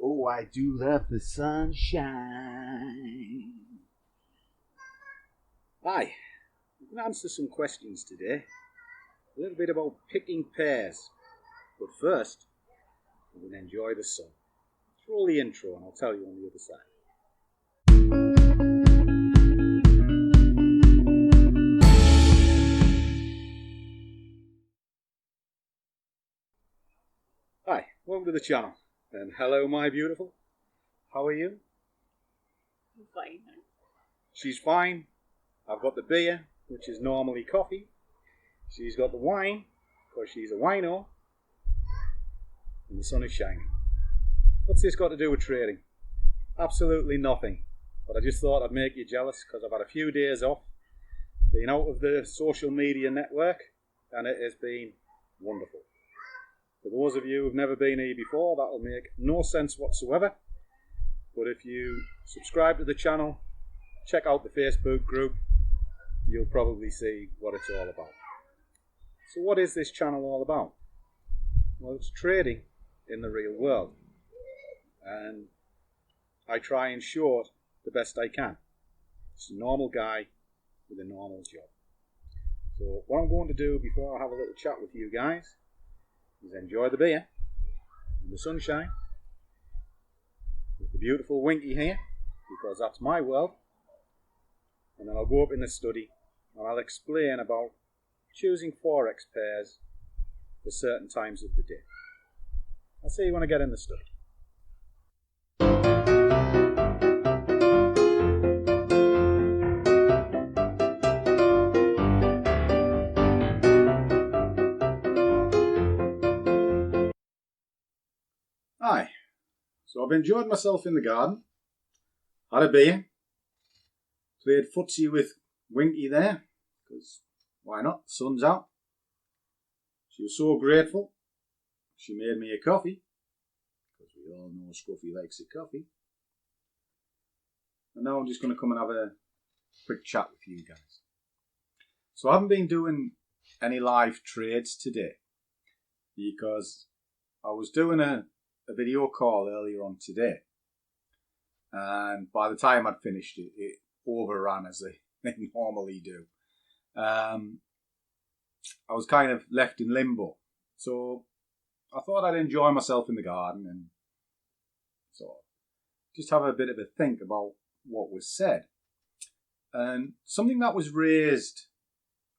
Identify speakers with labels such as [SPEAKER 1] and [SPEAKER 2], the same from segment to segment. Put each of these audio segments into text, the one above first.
[SPEAKER 1] Oh, I do love the sunshine. Hi, I'm going to answer some questions today. A little bit about picking pears. But first, I'm going to enjoy the sun. Roll the intro and I'll tell you on the other side. Hi, welcome to the channel. And hello, my beautiful. How are you?
[SPEAKER 2] I'm fine.
[SPEAKER 1] She's fine. I've got the beer, which is normally coffee. She's got the wine, because she's a wino. And the sun is shining. What's this got to do with trading? Absolutely nothing. But I just thought I'd make you jealous because I've had a few days off, been out of the social media network, and it has been wonderful. For those of you who've never been here before, that'll make no sense whatsoever. But if you subscribe to the channel, check out the Facebook group, you'll probably see what it's all about. So what is this channel all about? Well, it's trading in the real world. And I try and show it the best I can. Just a normal guy with a normal job. So what I'm going to do before I have a little chat with you guys is enjoy the beer and the sunshine with the beautiful Winky here, because that's my world. And then I'll go up in the study and I'll explain about choosing Forex pairs for certain times of the day. I'll see you when I get in the study. Hi, so I've enjoyed myself in the garden, had a beer, played footsie with Winky there, because why not, the sun's out. She was so grateful, she made me a coffee, because we all know Scruffy likes a coffee. And now I'm just going to come and have a quick chat with you guys. So I haven't been doing any live trades today, because I was doing a video call earlier on today, and by the time I'd finished it, it overran as they normally do. I was kind of left in limbo, so I thought I'd enjoy myself in the garden and so just have a bit of a think about what was said. And something that was raised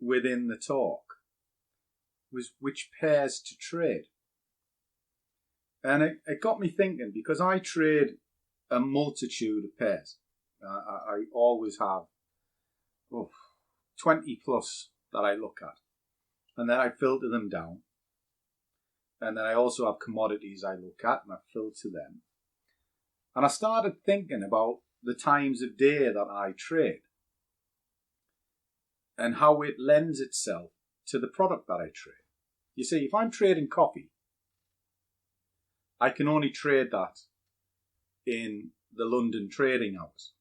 [SPEAKER 1] within the talk was which pairs to trade. And it got me thinking, because I trade a multitude of pairs. I always have 20 plus that I look at. And then I filter them down. And then I also have commodities I look at and I filter them. And I started thinking about the times of day that I trade and how it lends itself to the product that I trade. You see, if I'm trading coffee, I can only trade that in the London trading hours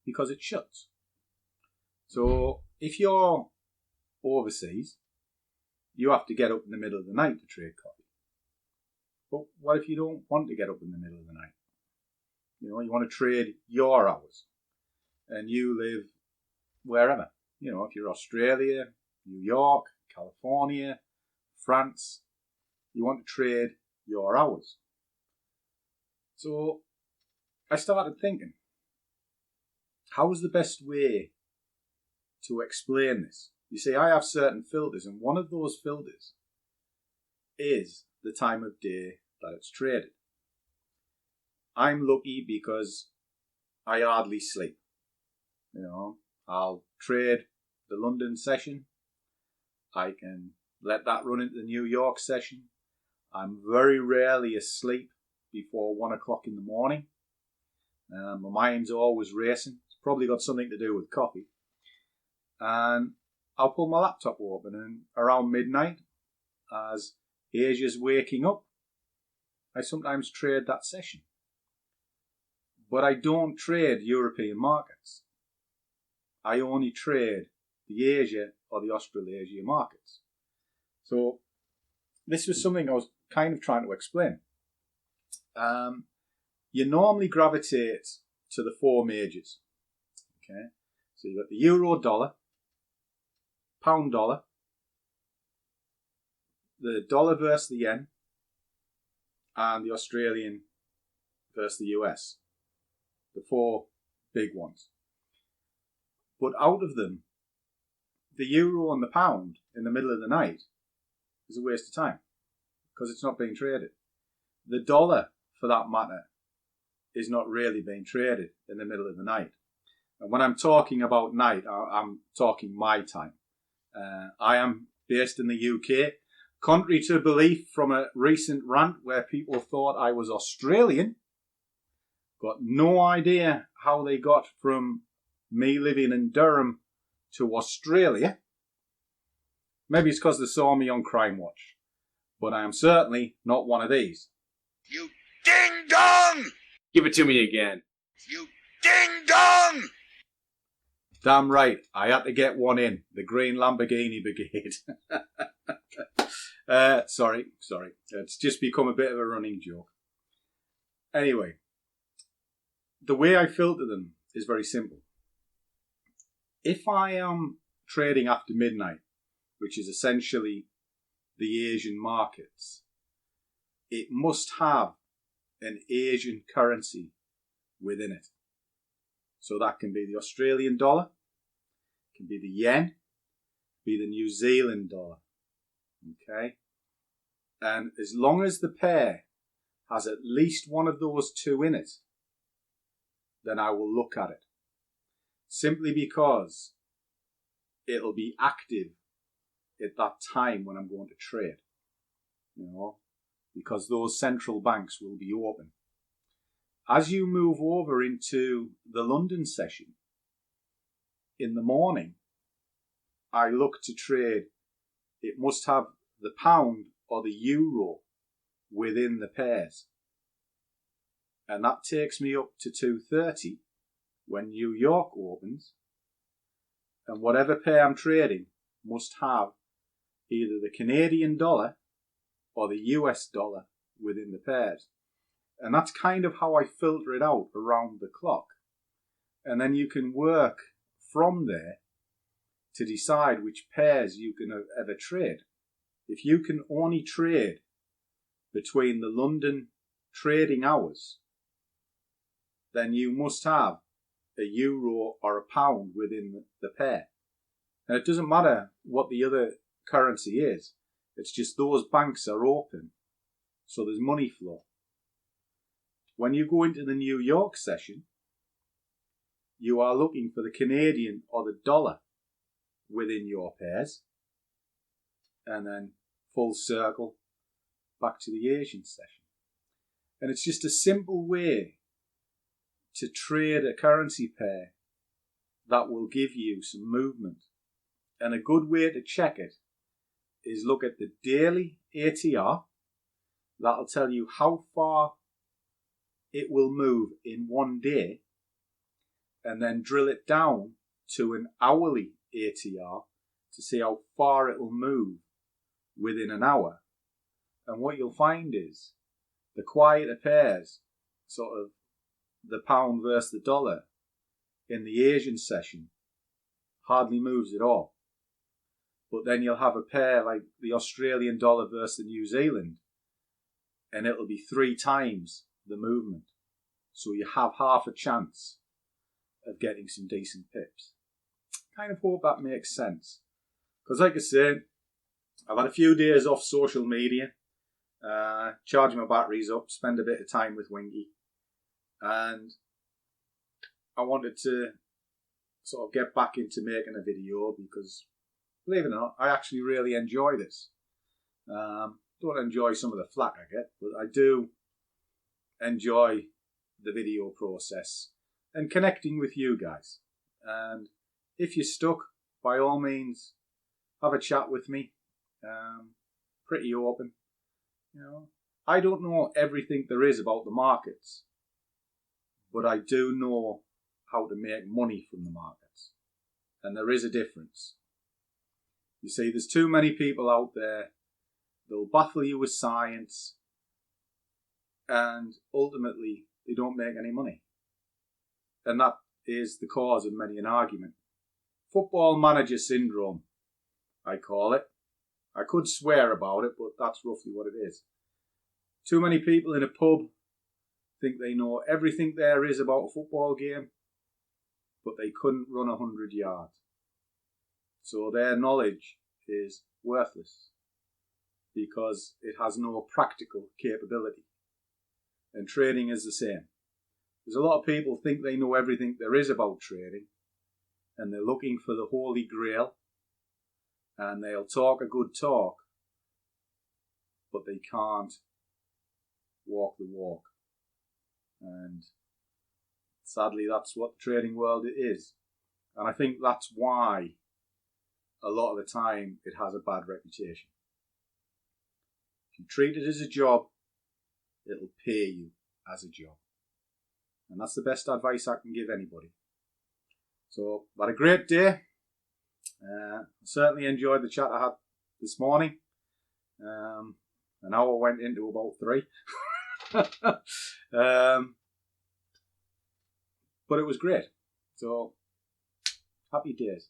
[SPEAKER 1] because it shuts. So if you're overseas, you have to get up in the middle of the night to trade coffee. But what if you don't want to get up in the middle of the night? You know, you want to trade your hours and you live wherever. You know, if you're Australia, New York, California, France, you want to trade your hours. So I started thinking, how is the best way to explain this? You see, I have certain filters, and one of those filters is the time of day that it's traded. I'm lucky because I hardly sleep. You know, I'll trade the London session. I can let that run into the New York session. I'm very rarely asleep before 1 o'clock in the morning. My mind's always racing. It's probably got something to do with coffee. And I'll pull my laptop open, and around midnight, as Asia's waking up, I sometimes trade that session. But I don't trade European markets. I only trade the Asia or the Australasia markets. So this was something I was kind of trying to explain. you normally gravitate to the four majors. Okay, so you've got the euro dollar, pound dollar, the dollar versus the yen, and the Australian versus the US. The four big ones. But out of them, the euro and the pound in the middle of the night is a waste of time because it's not being traded. The dollar, for that matter, is not really being traded in the middle of the night. And when I'm talking about night, I'm talking my time. I am based in the UK. Contrary to belief from a recent rant where people thought I was Australian, got no idea how they got from me living in Durham to Australia. Maybe it's because they saw me on Crime Watch. But I am certainly not one of these.
[SPEAKER 3] You ding-dong!
[SPEAKER 4] Give it to me again.
[SPEAKER 3] You ding-dong!
[SPEAKER 1] Damn right, I had to get one in. The Green Lamborghini Brigade. Sorry. It's just become a bit of a running joke. Anyway, the way I filter them is very simple. If I am trading after midnight, which is essentially the Asian markets, it must have an Asian currency within it. So that can be the Australian dollar, it can be the yen, be the New Zealand dollar. Okay? And as long as the pair has at least one of those two in it, then I will look at it. Simply because it'll be active at that time when I'm going to trade. Because those central banks will be open. As you move over into the London session, in the morning, I look to trade. It must have the pound or the euro within the pairs. And that takes me up to 2:30 when New York opens. And whatever pair I'm trading must have either the Canadian dollar or the US dollar within the pairs. And that's kind of how I filter it out around the clock. And then you can work from there to decide which pairs you can ever trade. If you can only trade between the London trading hours, then you must have a euro or a pound within the pair. And it doesn't matter what the other currency is. It's just those banks are open, so there's money flow. When you go into the New York session, you are looking for the Canadian or the dollar within your pairs, and then full circle back to the Asian session. And it's just a simple way to trade a currency pair that will give you some movement. And a good way to check it is look at the daily ATR. That'll tell you how far it will move in one day, and then drill it down to an hourly ATR to see how far it will move within an hour. And what you'll find is the quieter pairs, sort of the pound versus the dollar in the Asian session, hardly moves at all. But then you'll have a pair like the Australian dollar versus the New Zealand, and it'll be 3 times the movement. So you have half a chance of getting some decent pips. Kind of hope that makes sense. Because like I say, I've had a few days off social media, charging my batteries up, spend a bit of time with Winky. And I wanted to sort of get back into making a video because, believe it or not, I actually really enjoy this. Don't enjoy some of the flack I get, but I do enjoy the video process and connecting with you guys. And if you're stuck, by all means, have a chat with me. Pretty open. I don't know everything there is about the markets, but I do know how to make money from the markets. And there is a difference. You see, there's too many people out there. They'll baffle you with science, and ultimately they don't make any money. And that is the cause of many an argument. Football manager syndrome, I call it. I could swear about it, but that's roughly what it is. Too many people in a pub think they know everything there is about a football game, but they couldn't run 100 yards. So their knowledge is worthless because it has no practical capability. And trading is the same. There's a lot of people think they know everything there is about trading, and they're looking for the holy grail, and they'll talk a good talk, but they can't walk the walk. And sadly, that's what the trading world is. And I think that's why a lot of the time it has a bad reputation. If you treat it as a job, it'll pay you as a job. And that's the best advice I can give anybody. So, had a great day. I certainly enjoyed the chat I had this morning. An hour went into about 3. But it was great. So, happy days.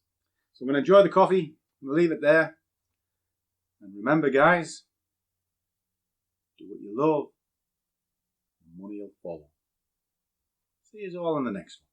[SPEAKER 1] So I'm going to enjoy the coffee. I'm going to leave it there. And remember, guys, do what you love, and money will follow. See you all in the next one.